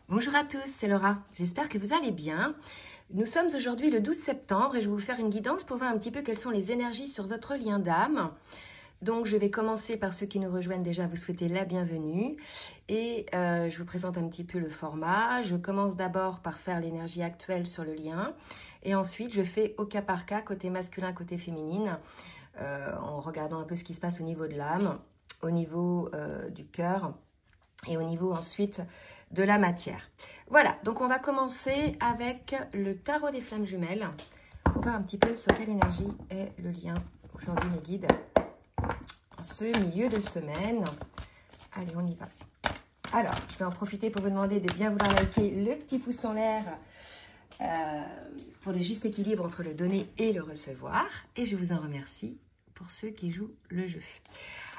Bonjour à tous, c'est Laura. J'espère que vous allez bien. Nous sommes aujourd'hui le 12 septembre et je vais vous faire une guidance pour voir un petit peu quelles sont les énergies sur votre lien d'âme. Donc, je vais commencer par ceux qui nous rejoignent déjà, vous souhaiter la bienvenue. Et je vous présente un petit peu le format. Je commence d'abord par faire l'énergie actuelle sur le lien. Et ensuite, je fais au cas par cas, côté masculin, côté féminine, en regardant un peu ce qui se passe au niveau de l'âme, au niveau du cœur et au niveau ensuite de la matière. Voilà, donc on va commencer avec le tarot des flammes jumelles pour voir un petit peu sur quelle énergie est le lien aujourd'hui, mes guides, en ce milieu de semaine. Allez, on y va. Alors, je vais en profiter pour vous demander de bien vouloir liker le petit pouce en l'air pour le juste équilibre entre le donner et le recevoir. Et je vous en remercie pour ceux qui jouent le jeu.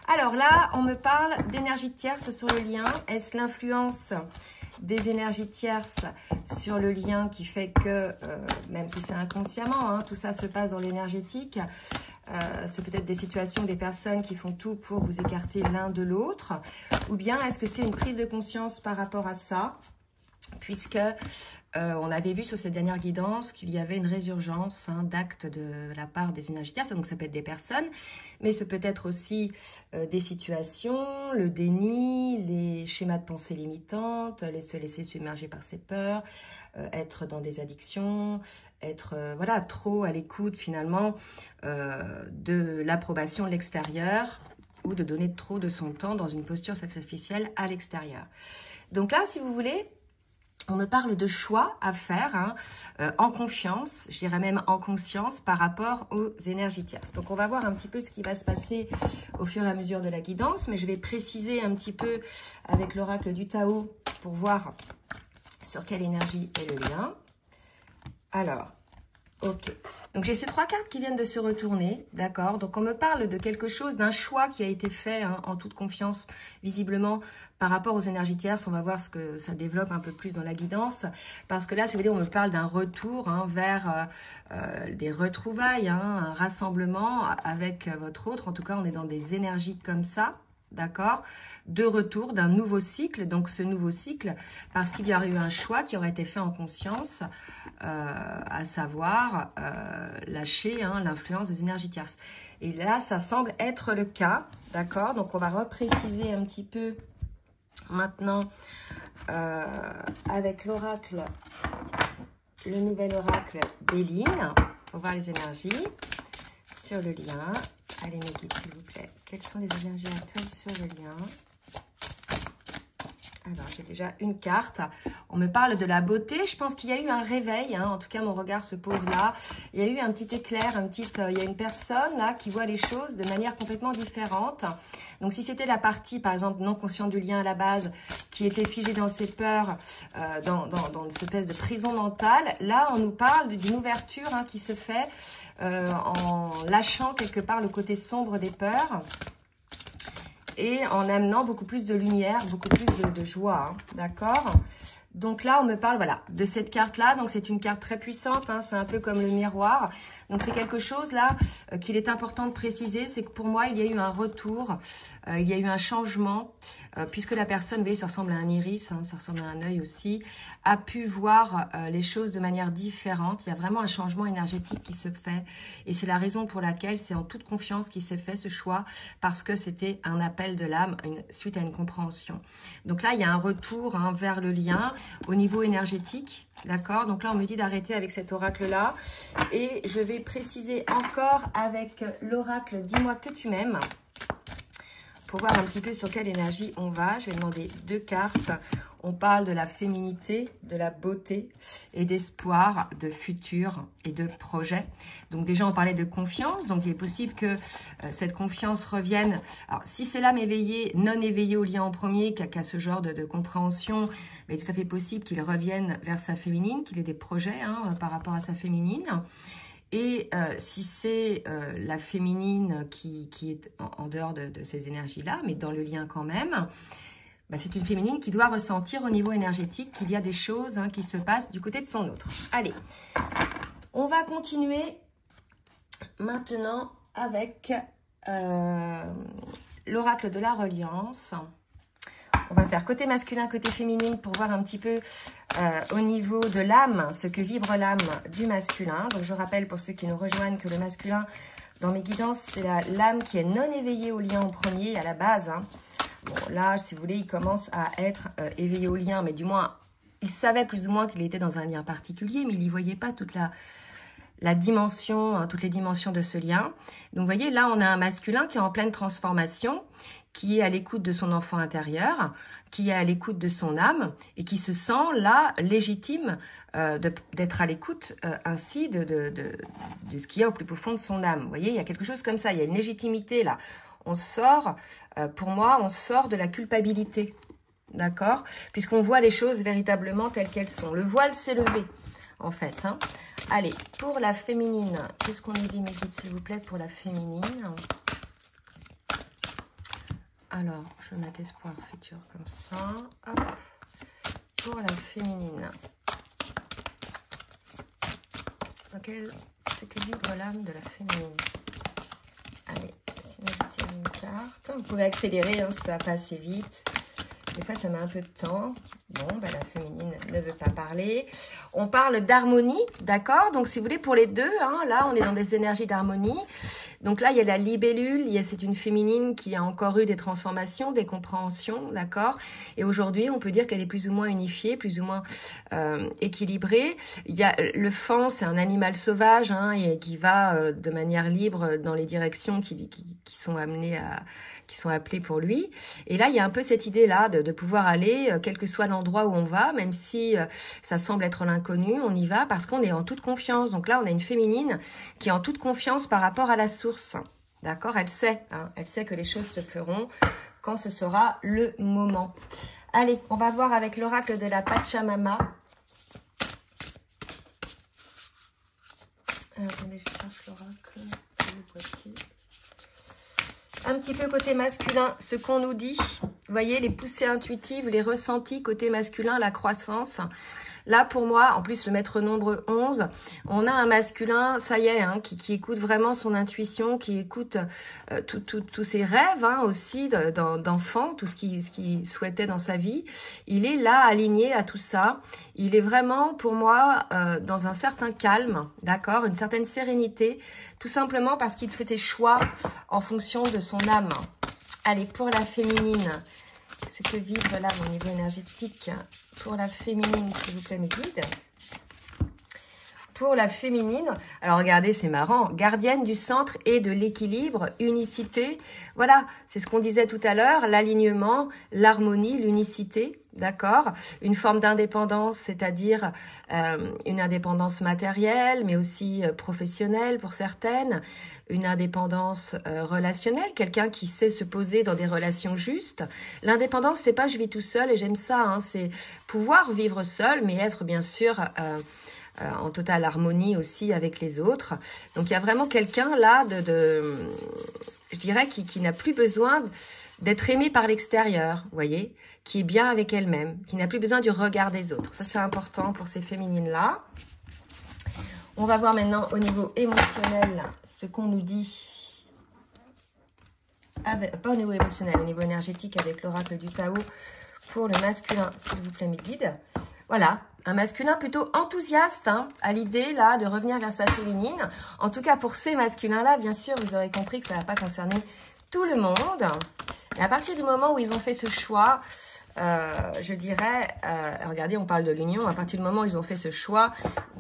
Alors là, on me parle d'énergie tierce sur le lien. Est-ce l'influence des énergies tierces sur le lien qui fait que, même si c'est inconsciemment, hein, tout ça se passe dans l'énergétique, c'est peut-être des situations, des personnes qui font tout pour vous écarter l'un de l'autre, ou bien est-ce que c'est une prise de conscience par rapport à ça, puisque on avait vu sur cette dernière guidance qu'il y avait une résurgence d'actes de la part des énergies tierces, donc ça peut être des personnes, mais ça peut être aussi des situations, le déni, les schémas de pensée limitantes, se laisser submerger par ses peurs, être dans des addictions, être voilà, trop à l'écoute finalement de l'approbation de l'extérieur, ou de donner trop de son temps dans une posture sacrificielle à l'extérieur. Donc là, si vous voulez, on me parle de choix à faire en confiance, je dirais même en conscience par rapport aux énergies tierces. Donc on va voir un petit peu ce qui va se passer au fur et à mesure de la guidance, mais je vais préciser un petit peu avec l'oracle du Tao pour voir sur quelle énergie est le lien. Alors, ok, donc j'ai ces trois cartes qui viennent de se retourner, d'accord? Donc on me parle de quelque chose, d'un choix qui a été fait en toute confiance, visiblement, par rapport aux énergies tierces. On va voir ce que ça développe un peu plus dans la guidance, parce que là, si vous voulez, on me parle d'un retour vers des retrouvailles, un rassemblement avec votre autre. En tout cas, on est dans des énergies comme ça. D'accord, de retour d'un nouveau cycle. Donc ce nouveau cycle, parce qu'il y aurait eu un choix qui aurait été fait en conscience, à savoir lâcher l'influence des énergies tierces. Et là, ça semble être le cas, d'accord. Donc on va repréciser un petit peu maintenant avec l'oracle, le nouvel oracle Béline, pour voir les énergies sur le lien. Allez mes guides, s'il vous plaît. Quelles sont les énergies actuelles sur le lien? Alors, j'ai déjà une carte. On me parle de la beauté. Je pense qu'il y a eu un réveil. En tout cas, mon regard se pose là. Il y a eu un petit éclair, il y a une personne là qui voit les choses de manière complètement différente. Donc, si c'était la partie, par exemple, non consciente du lien à la base, qui était figée dans ses peurs, dans une espèce de prison mentale, là, on nous parle d'une ouverture qui se fait en lâchant quelque part le côté sombre des peurs et en amenant beaucoup plus de lumière, beaucoup plus de joie, d'accord? Donc là, on me parle, voilà, de cette carte-là. Donc, c'est une carte très puissante, c'est un peu comme le miroir. Donc, c'est quelque chose, là, qu'il est important de préciser. C'est que pour moi, il y a eu un retour, il y a eu un changement, puisque la personne, vous voyez, ça ressemble à un iris, ça ressemble à un œil aussi, a pu voir les choses de manière différente. Il y a vraiment un changement énergétique qui se fait. Et c'est la raison pour laquelle c'est en toute confiance qu'il s'est fait ce choix, parce que c'était un appel de l'âme suite à une compréhension. Donc là, il y a un retour vers le lien au niveau énergétique, d'accord? Donc là, on me dit d'arrêter avec cet oracle-là. Et je vais préciser encore avec l'oracle « Dis-moi que tu m'aimes » pour voir un petit peu sur quelle énergie on va. Je vais demander deux cartes. On parle de la féminité, de la beauté et d'espoir, de futur et de projet. Donc déjà, on parlait de confiance. Donc il est possible que cette confiance revienne. Alors si c'est l'âme éveillée, non éveillée au lien en premier, qui a ce genre de compréhension, mais tout à fait possible qu'il revienne vers sa féminine, qu'il ait des projets par rapport à sa féminine. Et si c'est la féminine qui est en dehors de ces énergies-là, mais dans le lien quand même, c'est une féminine qui doit ressentir au niveau énergétique qu'il y a des choses qui se passent du côté de son autre. Allez, on va continuer maintenant avec l'oracle de la reliance. on va faire côté masculin, côté féminine pour voir un petit peu au niveau de l'âme, ce que vibre l'âme du masculin. Donc je rappelle pour ceux qui nous rejoignent que le masculin, dans mes guidances, c'est l'âme qui est non éveillée au lien en premier, à la base. Hein. Bon, là, si vous voulez, il commence à être éveillé au lien, mais du moins, il savait plus ou moins qu'il était dans un lien particulier, mais il n'y voyait pas toute la dimension, hein, toutes les dimensions de ce lien. Donc, vous voyez, là, on a un masculin qui est en pleine transformation, qui est à l'écoute de son enfant intérieur, qui est à l'écoute de son âme et qui se sent là légitime d'être à l'écoute ainsi de ce qu'il y a au plus profond de son âme. Vous voyez, il y a quelque chose comme ça, il y a une légitimité là. On sort, pour moi, on sort de la culpabilité, d'accord? Puisqu'on voit les choses véritablement telles qu'elles sont. Le voile s'est levé, en fait. Hein. Allez, pour la féminine, qu'est-ce qu'on nous dit, mes guides, s'il vous plaît, pour la féminine? Alors, je vais mettre espoir futur comme ça. Hop. Pour la féminine. Ce que vibre l'âme de la féminine. Allez, si vous avez une carte. Vous pouvez accélérer, hein, ça va assez vite. Des fois, ça met un peu de temps. Bon, bah, la féminine ne veut pas parler. On parle d'harmonie, d'accord? Donc, si vous voulez, pour les deux, hein, là, on est dans des énergies d'harmonie. Donc là, il y a la libellule, c'est une féminine qui a encore eu des transformations, des compréhensions, d'accord? Et aujourd'hui, on peut dire qu'elle est plus ou moins unifiée, plus ou moins équilibrée. Il y a le faon, c'est un animal sauvage, hein, et qui va de manière libre dans les directions qui sont amenées qui sont appelées pour lui. Et là, il y a un peu cette idée-là de pouvoir aller, quel que soit l'endroit où on va, même si ça semble être l'inconnu, on y va parce qu'on est en toute confiance. Donc là, on a une féminine qui est en toute confiance par rapport à la source. D'accord? Elle sait, hein, elle sait que les choses se feront quand ce sera le moment. Allez, on va voir avec l'oracle de la Pachamama. Alors, attendez, je cherche l'oracle. Le boîtier. Un petit peu côté masculin, ce qu'on nous dit. Vous voyez, les poussées intuitives, les ressentis côté masculin, la croissance. Là, pour moi, en plus, le maître nombre 11, on a un masculin, ça y est, hein, qui écoute vraiment son intuition, qui écoute tous ses rêves hein, aussi d'enfant, tout ce qu'il souhaitait dans sa vie. Il est là, aligné à tout ça. Il est vraiment, pour moi, dans un certain calme, d'accord, une certaine sérénité, tout simplement parce qu'il fait des choix en fonction de son âme. Allez, pour la féminine, ce que vibre là au niveau énergétique pour la féminine, s'il vous plaît, mes guides. Pour la féminine, alors regardez, c'est marrant, gardienne du centre et de l'équilibre, unicité. Voilà, c'est ce qu'on disait tout à l'heure, l'alignement, l'harmonie, l'unicité, d'accord? Une forme d'indépendance, c'est-à-dire une indépendance matérielle, mais aussi professionnelle pour certaines. Une indépendance relationnelle, quelqu'un qui sait se poser dans des relations justes. L'indépendance, c'est pas je vis tout seul et j'aime ça, hein, c'est pouvoir vivre seul, mais être bien sûr en totale harmonie aussi avec les autres. Donc il y a vraiment quelqu'un là je dirais, qui n'a plus besoin d'être aimé par l'extérieur, vous voyez, qui est bien avec elle-même, qui n'a plus besoin du regard des autres. Ça, c'est important pour ces féminines-là. On va voir maintenant au niveau émotionnel ce qu'on nous dit. Pas au niveau émotionnel, au niveau énergétique avec l'oracle du Tao pour le masculin, s'il vous plaît, mes guides. Voilà, un masculin plutôt enthousiaste hein, à l'idée là de revenir vers sa féminine. En tout cas, pour ces masculins-là, bien sûr, vous aurez compris que ça ne va pas concerner tout le monde. Et à partir du moment où ils ont fait ce choix, je dirais, regardez, on parle de l'union, à partir du moment où ils ont fait ce choix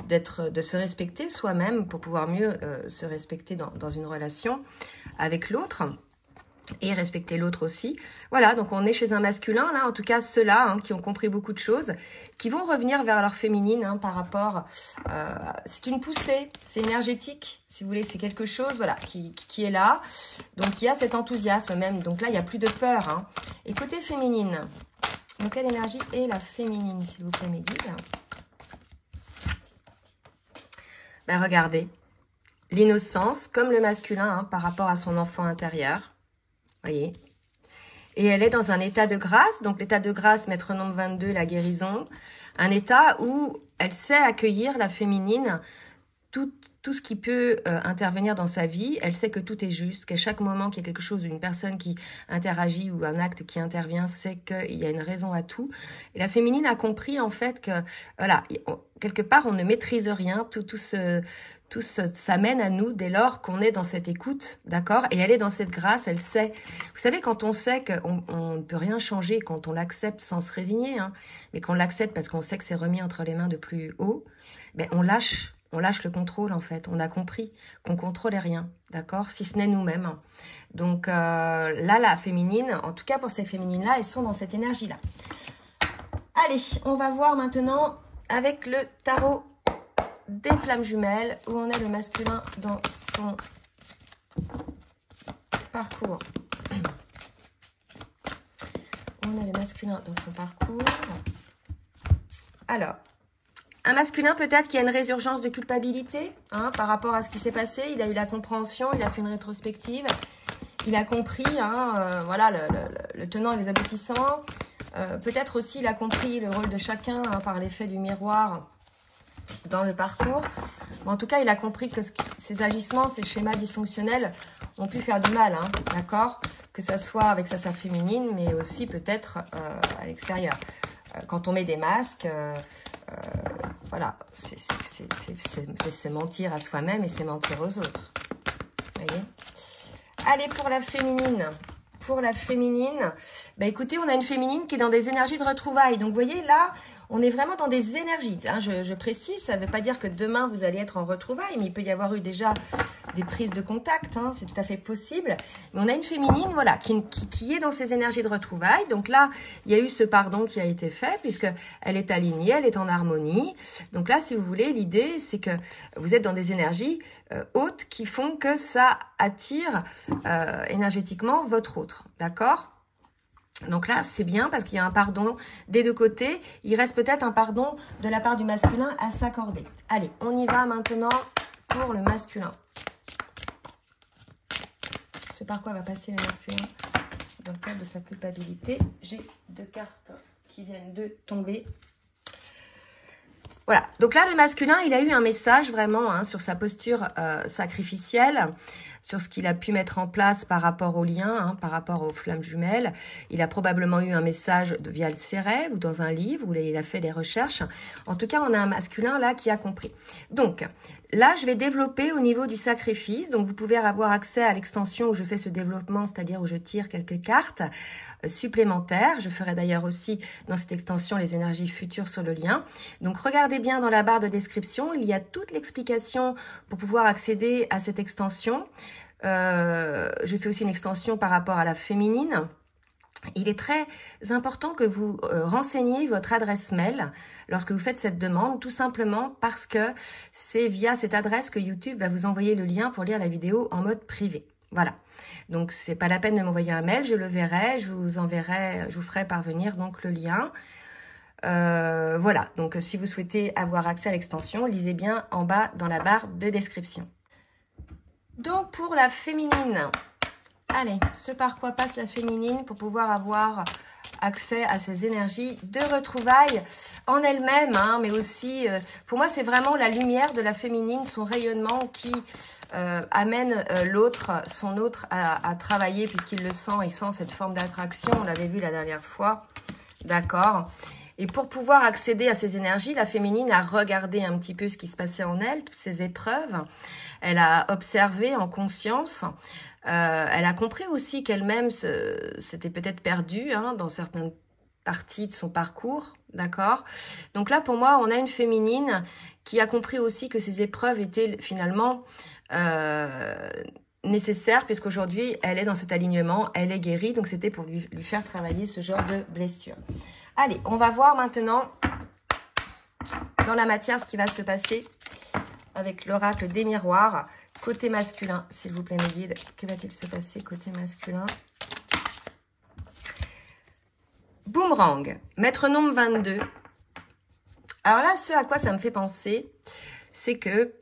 de se respecter soi-même pour pouvoir mieux se respecter dans une relation avec l'autre et respecter l'autre aussi. Voilà, donc on est chez un masculin, là, en tout cas ceux-là hein, qui ont compris beaucoup de choses, qui vont revenir vers leur féminine hein, par rapport... c'est une poussée, c'est énergétique, si vous voulez, c'est quelque chose voilà, qui est là. Donc il y a cet enthousiasme même, donc là il n'y a plus de peur. Hein. Et côté féminine, donc quelle énergie est la féminine, s'il vous plaît, mes guides? Ben, regardez, l'innocence, comme le masculin, hein, par rapport à son enfant intérieur. Voyez. Et elle est dans un état de grâce. Donc, l'état de grâce, maître nombre 22, la guérison. Un état où elle sait accueillir la féminine tout ce qui peut intervenir dans sa vie, elle sait que tout est juste, qu'à chaque moment qu'il y a quelque chose, une personne qui interagit ou un acte qui intervient, c'est qu'il y a une raison à tout. Et la féminine a compris en fait que, voilà, quelque part on ne maîtrise rien, tout ça mène à nous dès lors qu'on est dans cette écoute, d'accord? Et elle est dans cette grâce, elle sait. Vous savez, quand on sait qu'on ne peut rien changer, quand on l'accepte sans se résigner, hein, mais qu'on l'accepte parce qu'on sait que c'est remis entre les mains de plus haut, ben on lâche le contrôle en fait. On a compris qu'on contrôlait rien, d'accord? Si ce n'est nous-mêmes. Donc là, la féminine, en tout cas pour ces féminines-là, elles sont dans cette énergie-là. Allez, on va voir maintenant avec le tarot des flammes jumelles, où on a le masculin dans son parcours. On a le masculin dans son parcours. Alors, un masculin peut-être qui a une résurgence de culpabilité hein, par rapport à ce qui s'est passé. Il a eu la compréhension, il a fait une rétrospective. Il a compris voilà, le tenant et les aboutissants. Peut-être aussi il a compris le rôle de chacun hein, par l'effet du miroir dans le parcours. Mais en tout cas, il a compris que ces agissements, ces schémas dysfonctionnels ont pu faire du mal, hein, d'accord? Que ça soit avec sa sœur féminine, mais aussi peut-être à l'extérieur. Quand on met des masques, voilà, c'est mentir à soi-même et c'est mentir aux autres. Vous voyez? Allez, pour la féminine. Pour la féminine, bah écoutez, on a une féminine qui est dans des énergies de retrouvailles. Donc, vous voyez, là, on est vraiment dans des énergies. Hein, je précise, ça ne veut pas dire que demain, vous allez être en retrouvailles, mais il peut y avoir eu déjà des prises de contact. Hein, c'est tout à fait possible. Mais on a une féminine, voilà, qui est dans ces énergies de retrouvailles. Donc là, il y a eu ce pardon qui a été fait, puisqu'elle est alignée, elle est en harmonie. Donc là, si vous voulez, l'idée, c'est que vous êtes dans des énergies hautes qui font que ça attire énergétiquement votre autre. D'accord ? Donc là, c'est bien parce qu'il y a un pardon des deux côtés. Il reste peut-être un pardon de la part du masculin à s'accorder. Allez, on y va maintenant pour le masculin. Ce par quoi va passer le masculin dans le cadre de sa culpabilité. J'ai deux cartes qui viennent de tomber. Voilà, donc là, le masculin, il a eu un message vraiment hein, sur sa posture sacrificielle, sur ce qu'il a pu mettre en place par rapport au lien, hein, par rapport aux flammes jumelles. Il a probablement eu un message via ses rêves ou dans un livre où il a fait des recherches. En tout cas, on a un masculin là qui a compris. Donc, là, je vais développer au niveau du sacrifice. Donc, vous pouvez avoir accès à l'extension où je fais ce développement, c'est-à-dire où je tire quelques cartes supplémentaires. Je ferai d'ailleurs aussi dans cette extension les énergies futures sur le lien. Donc, regardez bien dans la barre de description. Il y a toute l'explication pour pouvoir accéder à cette extension. Je fais aussi une extension par rapport à la féminine. Il est très important que vous renseigniez votre adresse mail lorsque vous faites cette demande, tout simplement parce que c'est via cette adresse que YouTube va vous envoyer le lien pour lire la vidéo en mode privé. Voilà. Donc, c'est pas la peine de m'envoyer un mail, je le verrai, je vous enverrai, je vous ferai parvenir donc le lien. Voilà. Donc, si vous souhaitez avoir accès à l'extension, lisez bien en bas dans la barre de description. Donc, pour la féminine, allez, ce par quoi passe la féminine pour pouvoir avoir accès à ces énergies de retrouvailles en elle-même, hein, mais aussi, pour moi, c'est vraiment la lumière de la féminine, son rayonnement qui amène l'autre, son autre à travailler puisqu'il le sent, il sent cette forme d'attraction, on l'avait vu la dernière fois, d'accord. Et pour pouvoir accéder à ces énergies, la féminine a regardé un petit peu ce qui se passait en elle, toutes ces épreuves. Elle a observé en conscience. Elle a compris aussi qu'elle-même s'était peut-être perdue hein, dans certaines parties de son parcours, d'accord. Donc là, pour moi, on a une féminine qui a compris aussi que ces épreuves étaient finalement nécessaires, puisqu'aujourd'hui, elle est dans cet alignement, elle est guérie, donc c'était pour lui faire travailler ce genre de blessure. Allez, on va voir maintenant dans la matière ce qui va se passer avec l'oracle des miroirs. Côté masculin, s'il vous plaît, mes guides, que va-t-il se passer côté masculin? Boomerang, maître nombre 22. Alors là, ce à quoi ça me fait penser, c'est que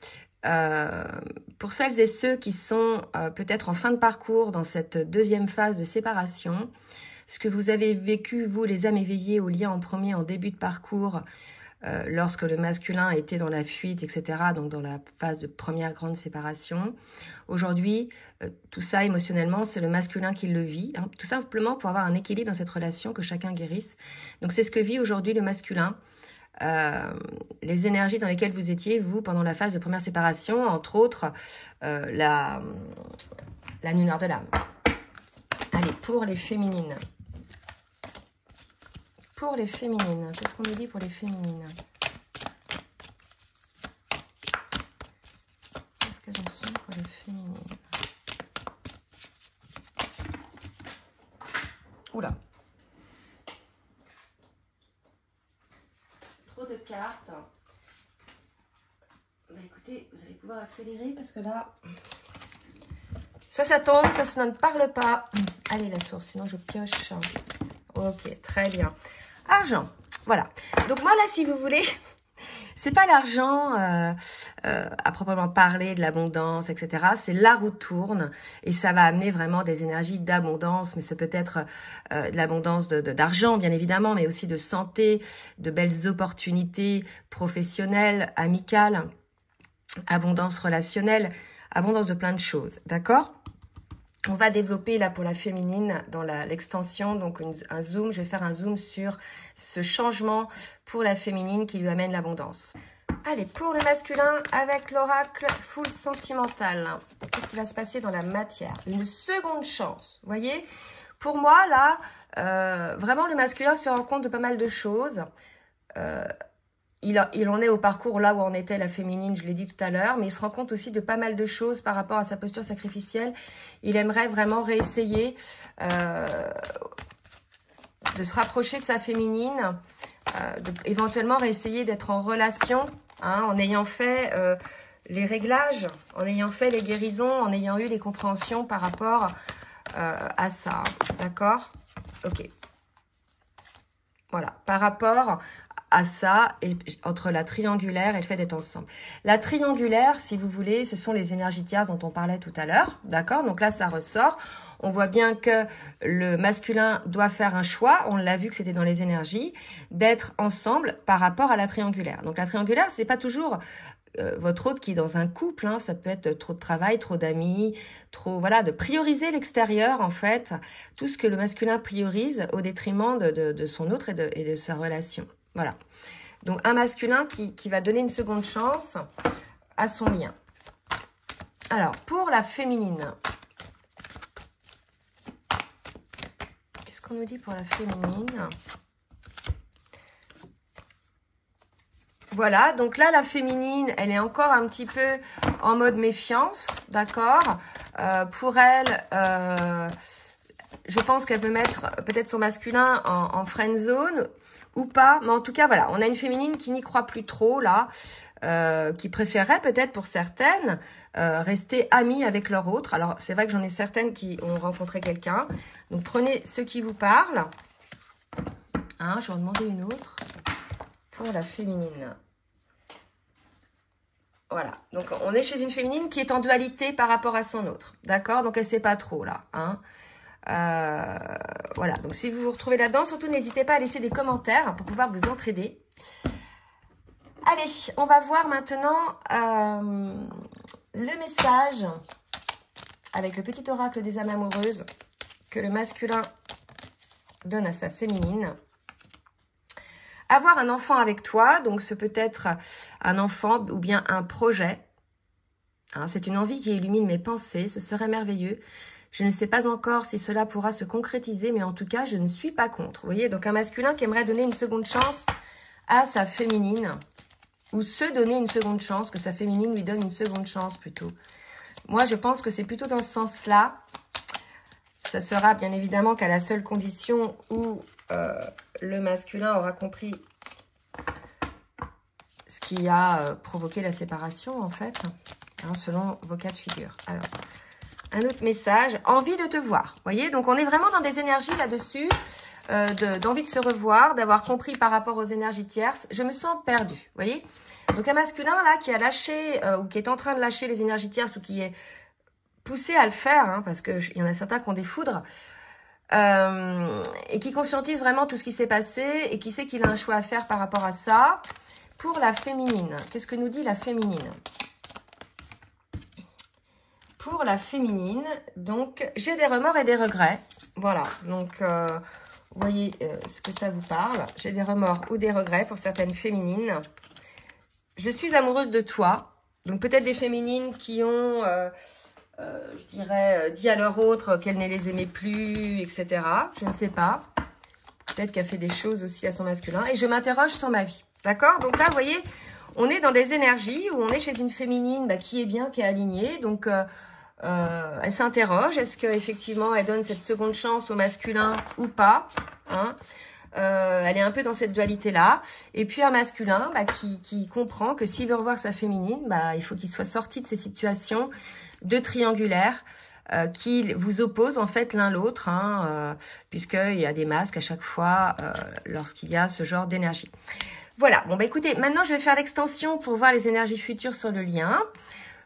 pour celles et ceux qui sont peut-être en fin de parcours dans cette deuxième phase de séparation, ce que vous avez vécu, vous, les âmes éveillées au lien en premier, en début de parcours, lorsque le masculin était dans la fuite, etc., donc dans la phase de première grande séparation. Aujourd'hui, tout ça émotionnellement, c'est le masculin qui le vit, hein, tout simplement pour avoir un équilibre dans cette relation, que chacun guérisse. Donc c'est ce que vit aujourd'hui le masculin. Les énergies dans lesquelles vous étiez, vous, pendant la phase de première séparation, entre autres, la nuit noire de l'âme. Allez, pour les féminines. Pour les féminines, qu'est-ce qu'on nous dit pour les féminines? Qu'est-ce qu'elles en sont pour les féminines? Oula. Trop de cartes. Bah écoutez, vous allez pouvoir accélérer parce que là... Soit ça tombe, soit ça ne parle pas. Allez, la source, sinon je pioche. Ok, très bien. Argent, voilà. Donc moi là, si vous voulez, c'est pas l'argent à proprement parler, de l'abondance, etc. C'est la roue tourne et ça va amener vraiment des énergies d'abondance, mais ça peut être de l'abondance d'argent, bien évidemment, mais aussi de santé, de belles opportunités professionnelles, amicales, abondance relationnelle, abondance de plein de choses, d'accord? On va développer là pour la féminine dans l'extension, donc un zoom. Je vais faire un zoom sur ce changement pour la féminine qui lui amène l'abondance. Allez, pour le masculin, avec l'oracle full sentimental. Qu'est-ce qui va se passer dans la matière? Une seconde chance, vous voyez? Pour moi, là, vraiment, le masculin se rend compte de pas mal de choses. Il en est au parcours là où en était la féminine, je l'ai dit tout à l'heure, mais il se rend compte aussi de pas mal de choses par rapport à sa posture sacrificielle. Il aimerait vraiment réessayer de se rapprocher de sa féminine, éventuellement réessayer d'être en relation, hein, en ayant fait les réglages, en ayant fait les guérisons, en ayant eu les compréhensions par rapport à ça, d'accord? Ok. Voilà, par rapport à ça, et entre la triangulaire et le fait d'être ensemble. La triangulaire, si vous voulez, ce sont les énergies tierces dont on parlait tout à l'heure, d'accord? Donc là, ça ressort. On voit bien que le masculin doit faire un choix, on l'a vu que c'était dans les énergies, d'être ensemble par rapport à la triangulaire. Donc la triangulaire, c'est pas toujours votre autre qui est dans un couple, hein, ça peut être trop de travail, trop d'amis, trop, voilà, de prioriser l'extérieur, en fait, tout ce que le masculin priorise au détriment de son autre et de sa relation. Voilà. Donc, un masculin qui va donner une seconde chance à son lien. Alors, pour la féminine. Qu'est-ce qu'on nous dit pour la féminine? Voilà, donc là, la féminine, elle est encore un petit peu en mode méfiance, d'accord? Pour elle, je pense qu'elle veut mettre peut-être son masculin en friend zone ou pas. Mais en tout cas, voilà, on a une féminine qui n'y croit plus trop, là, qui préférerait peut-être pour certaines rester amies avec leur autre. Alors, c'est vrai que j'en ai certaines qui ont rencontré quelqu'un. Donc, prenez ceux qui vous parlent. Hein, je vais en demander une autre. Pour la féminine. Voilà, donc on est chez une féminine qui est en dualité par rapport à son autre, d'accord? Donc elle ne sait pas trop là, hein. Voilà, donc si vous vous retrouvez là-dedans, surtout n'hésitez pas à laisser des commentaires pour pouvoir vous entraider. Allez, on va voir maintenant le message avec le petit oracle des âmes amoureuses que le masculin donne à sa féminine. Avoir un enfant avec toi, donc ce peut être un enfant ou bien un projet. Hein, c'est une envie qui illumine mes pensées, ce serait merveilleux. Je ne sais pas encore si cela pourra se concrétiser, mais en tout cas, je ne suis pas contre. Vous voyez, donc un masculin qui aimerait donner une seconde chance à sa féminine, ou se donner une seconde chance, que sa féminine lui donne une seconde chance plutôt. Moi, je pense que c'est plutôt dans ce sens-là. Ça sera bien évidemment qu'à la seule condition où le masculin aura compris ce qui a provoqué la séparation, en fait, hein, selon vos cas de figure. Alors, un autre message, envie de te voir. Vous voyez, donc on est vraiment dans des énergies là-dessus, d'envie de se revoir, d'avoir compris par rapport aux énergies tierces. Je me sens perdue, vous voyez. Donc un masculin là qui a lâché, ou qui est en train de lâcher les énergies tierces, ou qui est poussé à le faire, hein, parce qu'il y en a certains qui ont des foudres, et qui conscientise vraiment tout ce qui s'est passé, et qui sait qu'il a un choix à faire par rapport à ça. Pour la féminine, qu'est-ce que nous dit la féminine? Pour la féminine, donc, j'ai des remords et des regrets. Voilà, donc, vous voyez ce que ça vous parle. J'ai des remords ou des regrets pour certaines féminines. Je suis amoureuse de toi. Donc, peut-être des féminines qui ont, je dirais, dit à leur autre qu'elle ne les aimait plus, etc. Je ne sais pas. Peut-être qu'elle fait des choses aussi à son masculin. Et je m'interroge sur ma vie. D'accord? Donc là, vous voyez, on est dans des énergies où on est chez une féminine qui est bien, qui est alignée. Donc, elle s'interroge. Est-ce qu'effectivement, elle donne cette seconde chance au masculin ou pas, hein? Elle est un peu dans cette dualité-là. Et puis, un masculin qui comprend que s'il veut revoir sa féminine, il faut qu'il soit sorti de ces situations de triangulaire qui vous opposent en fait l'un l'autre, hein, puisqu'il y a des masques à chaque fois lorsqu'il y a ce genre d'énergie. Voilà, bon écoutez, maintenant je vais faire l'extension pour voir les énergies futures sur le lien.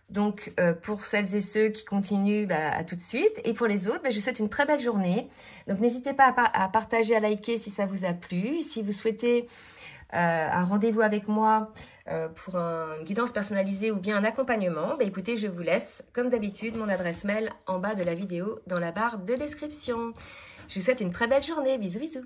Donc pour celles et ceux qui continuent, à tout de suite. Et pour les autres, je vous souhaite une très belle journée. Donc n'hésitez pas à partager, à liker si ça vous a plu. Si vous souhaitez un rendez-vous avec moi pour une guidance personnalisée ou bien un accompagnement, écoutez, je vous laisse comme d'habitude mon adresse mail en bas de la vidéo dans la barre de description. Je vous souhaite une très belle journée. Bisous, bisous.